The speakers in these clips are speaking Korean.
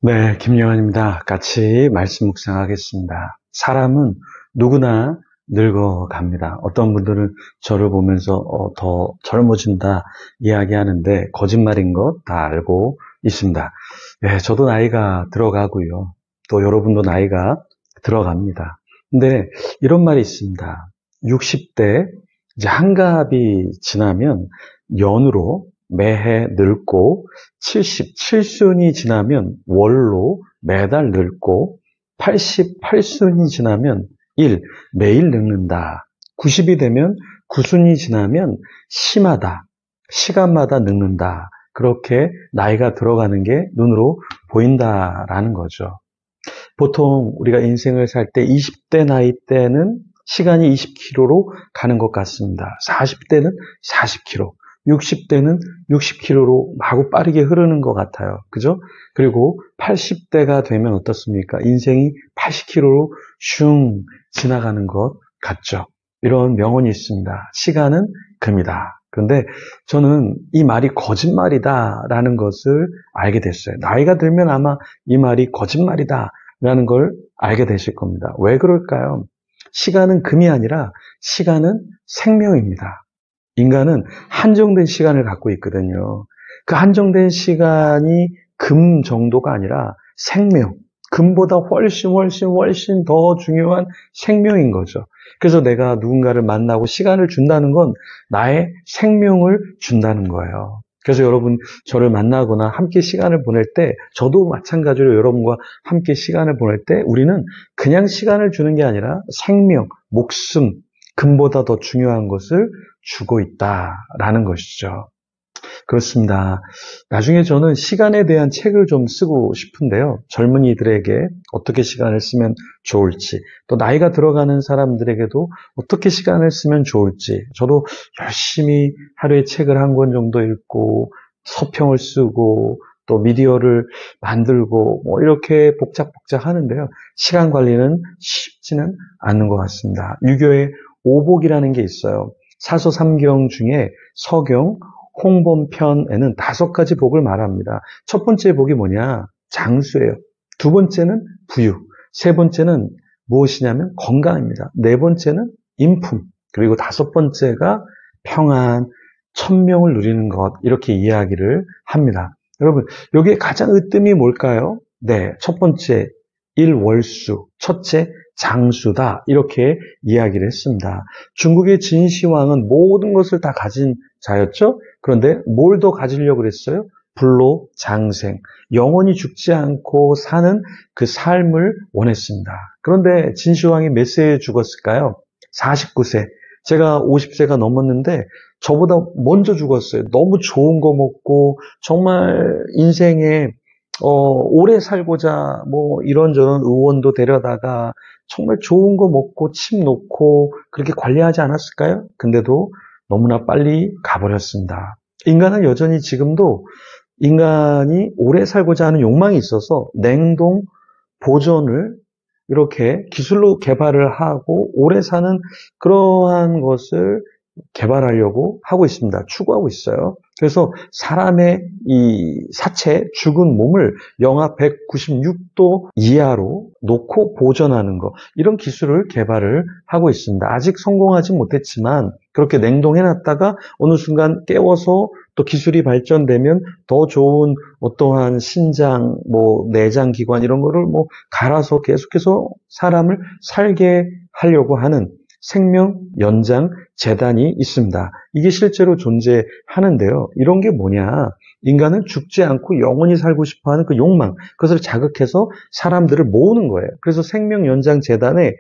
네, 김영환입니다. 같이 말씀 묵상하겠습니다. 사람은 누구나 늙어갑니다. 어떤 분들은 저를 보면서 더 젊어진다 이야기하는데 거짓말인 것 다 알고 있습니다. 네, 저도 나이가 들어가고요. 또 여러분도 나이가 들어갑니다. 근데 이런 말이 있습니다. 60대 이제 한갑이 지나면 연으로 매해 늙고 77순이 지나면 월로 매달 늙고 88순이 지나면 매일 늙는다. 90이 되면 9순이 지나면 심하다. 시간마다 늙는다. 그렇게 나이가 들어가는 게 눈으로 보인다라는 거죠. 보통 우리가 인생을 살 때 20대 나이 때는 시간이 20km로 가는 것 같습니다. 40대는 40km, 60대는 60km로 마구 빠르게 흐르는 것 같아요. 그죠? 그리고 80대가 되면 어떻습니까? 인생이 80km로 슝 지나가는 것 같죠. 이런 명언이 있습니다. 시간은 금이다. 그런데 저는 이 말이 거짓말이다라는 것을 알게 됐어요. 나이가 들면 아마 이 말이 거짓말이다 라는 걸 알게 되실 겁니다. 왜 그럴까요? 시간은 금이 아니라 시간은 생명입니다. 인간은 한정된 시간을 갖고 있거든요. 그 한정된 시간이 금 정도가 아니라 생명, 금보다 훨씬 더 중요한 생명인 거죠. 그래서 내가 누군가를 만나고 시간을 준다는 건 나의 생명을 준다는 거예요. 그래서 여러분 저를 만나거나 함께 시간을 보낼 때 저도 마찬가지로 여러분과 함께 시간을 보낼 때 우리는 그냥 시간을 주는 게 아니라 생명, 목숨, 금보다 더 중요한 것을 주고 있다라는 것이죠. 그렇습니다. 나중에 저는 시간에 대한 책을 좀 쓰고 싶은데요. 젊은이들에게 어떻게 시간을 쓰면 좋을지, 또 나이가 들어가는 사람들에게도 어떻게 시간을 쓰면 좋을지, 저도 열심히 하루에 책을 한 권 정도 읽고, 서평을 쓰고, 또 미디어를 만들고, 이렇게 복작복작 하는데요. 시간 관리는 쉽지는 않는 것 같습니다. 유교의 오복이라는 게 있어요. 사서 3경 중에 서경, 홍범편에는 5가지 복을 말합니다. 첫 번째 복이 뭐냐? 장수예요. 두 번째는 부유. 세 번째는 무엇이냐면 건강입니다. 네 번째는 인품. 그리고 5번째가 평안, 천명을 누리는 것. 이렇게 이야기를 합니다. 여러분, 여기에 가장 으뜸이 뭘까요? 네, 첫 번째, 일월수. 첫째, 장수다. 이렇게 이야기를 했습니다. 중국의 진시황은 모든 것을 다 가진 자였죠? 그런데 뭘 더 가지려고 그랬어요? 불로장생. 영원히 죽지 않고 사는 그 삶을 원했습니다. 그런데 진시황이 몇 세에 죽었을까요? 49세. 제가 50세가 넘었는데 저보다 먼저 죽었어요. 너무 좋은 거 먹고 정말 인생에 오래 살고자 이런저런 의원도 데려다가 정말 좋은 거 먹고 침 놓고 그렇게 관리하지 않았을까요? 근데도 너무나 빨리 가버렸습니다. 인간은 여전히 지금도 인간이 오래 살고자 하는 욕망이 있어서 냉동 보존을 이렇게 기술로 개발을 하고 오래 사는 그러한 것을 개발하려고 하고 있습니다. 추구하고 있어요. 그래서 사람의 이 사체, 죽은 몸을 영하 196도 이하로 놓고 보존하는 것, 이런 기술을 개발을 하고 있습니다. 아직 성공하지 못했지만 그렇게 냉동해놨다가 어느 순간 깨워서 또 기술이 발전되면 더 좋은 어떠한 신장, 내장 기관 이런 거를 갈아서 계속해서 사람을 살게 하려고 하는 생명 연장 재단이 있습니다. 이게 실제로 존재하는데요. 이런 게 뭐냐? 인간은 죽지 않고 영원히 살고 싶어하는 그 욕망, 그것을 자극해서 사람들을 모으는 거예요. 그래서 생명 연장 재단에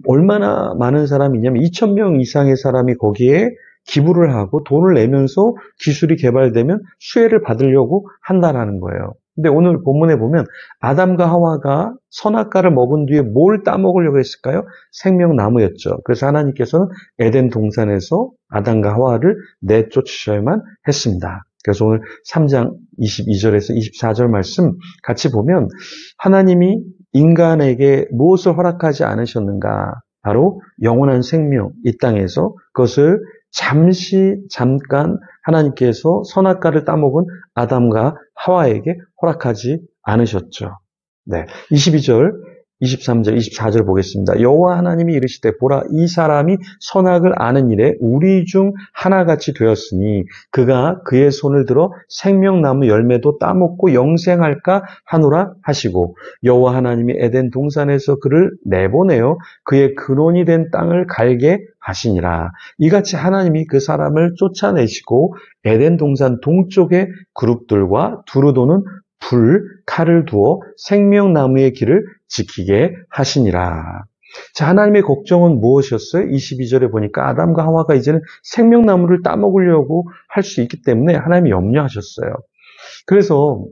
얼마나 많은 사람이 있냐면 2,000명 이상의 사람이 거기에 기부를 하고 돈을 내면서 기술이 개발되면 수혜를 받으려고 한다라는 거예요. 근데 오늘 본문에 보면 아담과 하와가 선악과를 먹은 뒤에 뭘 따먹으려고 했을까요? 생명나무였죠. 그래서 하나님께서는 에덴 동산에서 아담과 하와를 내쫓으셔야만 했습니다. 그래서 오늘 3장 22절에서 24절 말씀 같이 보면 하나님이 인간에게 무엇을 허락하지 않으셨는가? 바로 영원한 생명, 이 땅에서 그것을 잠깐 하나님께서 선악과를 따먹은 아담과 하와에게 허락하지 않으셨죠. 네. 22절, 23절, 24절 보겠습니다. 여호와 하나님이 이르시되 보라 이 사람이 선악을 아는 일에 우리 중 하나같이 되었으니 그가 그의 손을 들어 생명나무 열매도 따먹고 영생할까 하노라 하시고 여호와 하나님이 에덴 동산에서 그를 내보내어 그의 근원이 된 땅을 갈게 하시니라. 이같이 하나님이 그 사람을 쫓아내시고 에덴 동산 동쪽의 그룹들과 두루 도는 칼을 두어 생명나무의 길을 지키게 하시니라. 자, 하나님의 걱정은 무엇이었어요? 22절에 보니까 아담과 하와가 이제는 생명나무를 따먹으려고 할 수 있기 때문에 하나님이 염려하셨어요. 그래서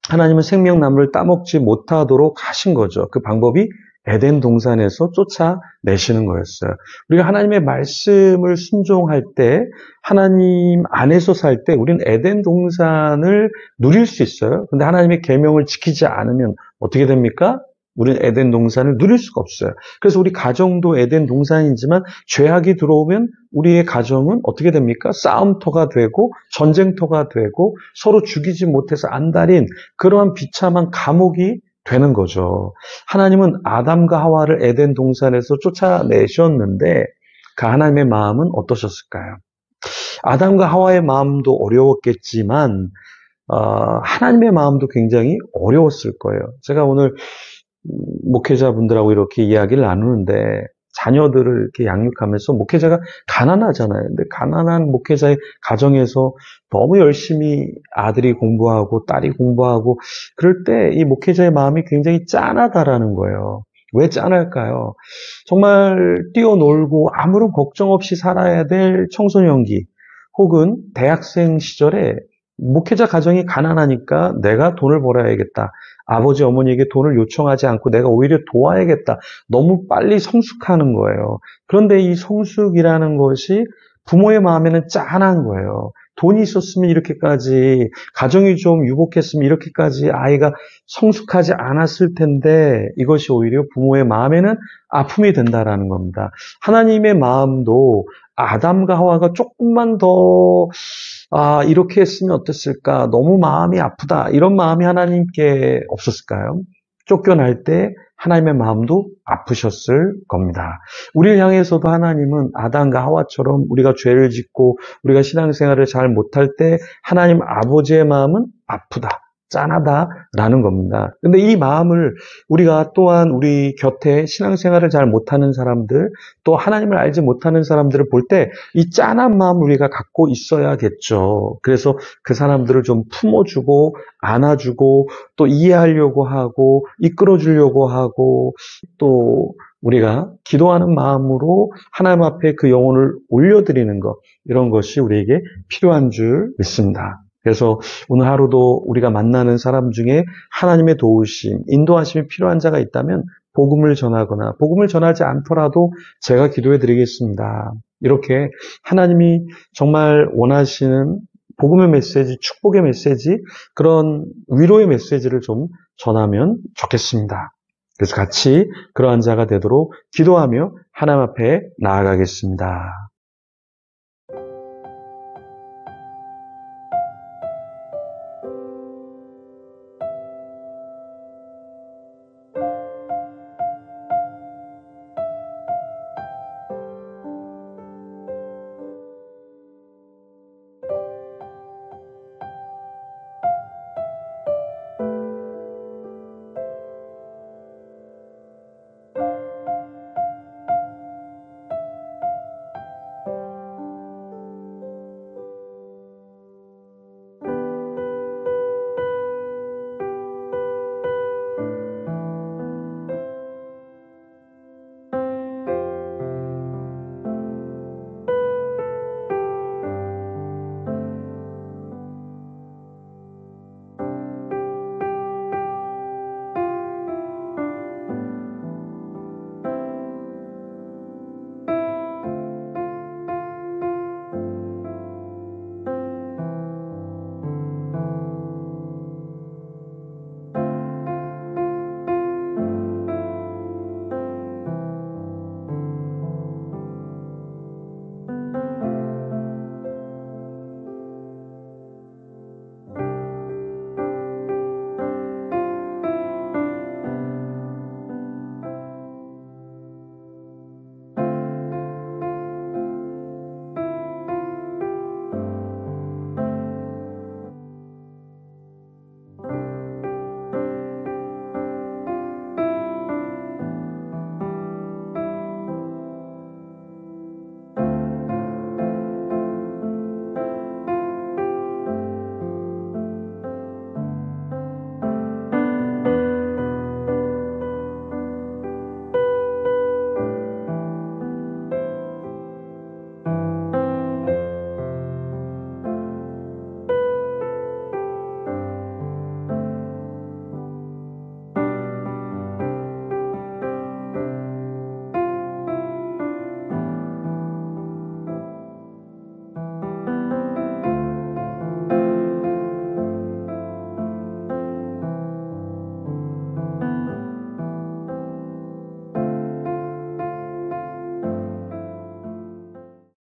하나님은 생명나무를 따먹지 못하도록 하신 거죠. 그 방법이 에덴 동산에서 쫓아내시는 거였어요. 우리가 하나님의 말씀을 순종할 때, 하나님 안에서 살 때 우리는 에덴 동산을 누릴 수 있어요. 근데 하나님의 계명을 지키지 않으면 어떻게 됩니까? 우리는 에덴 동산을 누릴 수가 없어요. 그래서 우리 가정도 에덴 동산이지만 죄악이 들어오면 우리의 가정은 어떻게 됩니까? 싸움터가 되고 전쟁터가 되고 서로 죽이지 못해서 안달인 그러한 비참한 감옥이 되는 거죠. 하나님은 아담과 하와를 에덴 동산에서 쫓아내셨는데 그 하나님의 마음은 어떠셨을까요? 아담과 하와의 마음도 어려웠겠지만 하나님의 마음도 굉장히 어려웠을 거예요. 제가 오늘 목회자분들하고 이렇게 이야기를 나누는데 자녀들을 이렇게 양육하면서 목회자가 가난하잖아요. 근데 가난한 목회자의 가정에서 너무 열심히 아들이 공부하고 딸이 공부하고 그럴 때 이 목회자의 마음이 굉장히 짠하다라는 거예요. 왜 짠할까요? 정말 뛰어놀고 아무런 걱정 없이 살아야 될 청소년기 혹은 대학생 시절에 목회자 가정이 가난하니까 내가 돈을 벌어야겠다. 아버지, 어머니에게 돈을 요청하지 않고 내가 오히려 도와야겠다. 너무 빨리 성숙하는 거예요. 그런데 이 성숙이라는 것이 부모의 마음에는 짠한 거예요. 돈이 있었으면 이렇게까지, 가정이 좀 유복했으면 이렇게까지 아이가 성숙하지 않았을 텐데 이것이 오히려 부모의 마음에는 아픔이 된다라는 겁니다. 하나님의 마음도 아담과 하와가 조금만 더 이렇게 했으면 어땠을까? 너무 마음이 아프다. 이런 마음이 하나님께 없었을까요? 쫓겨날 때 하나님의 마음도 아프셨을 겁니다. 우리를 향해서도 하나님은 아담과 하와처럼 우리가 죄를 짓고 우리가 신앙생활을 잘 못할 때 하나님 아버지의 마음은 아프다. 짠하다라는 겁니다. 근데 이 마음을 우리가 또한 우리 곁에 신앙생활을 잘 못하는 사람들, 또 하나님을 알지 못하는 사람들을 볼 때 이 짠한 마음을 우리가 갖고 있어야겠죠. 그래서 그 사람들을 좀 품어주고 안아주고 또 이해하려고 하고 이끌어주려고 하고 또 우리가 기도하는 마음으로 하나님 앞에 그 영혼을 올려드리는 것, 이런 것이 우리에게 필요한 줄 믿습니다. 그래서 오늘 하루도 우리가 만나는 사람 중에 하나님의 도우심, 인도하심이 필요한 자가 있다면 복음을 전하거나 복음을 전하지 않더라도 제가 기도해 드리겠습니다. 이렇게 하나님이 정말 원하시는 복음의 메시지, 축복의 메시지, 그런 위로의 메시지를 좀 전하면 좋겠습니다. 그래서 같이 그러한 자가 되도록 기도하며 하나님 앞에 나아가겠습니다.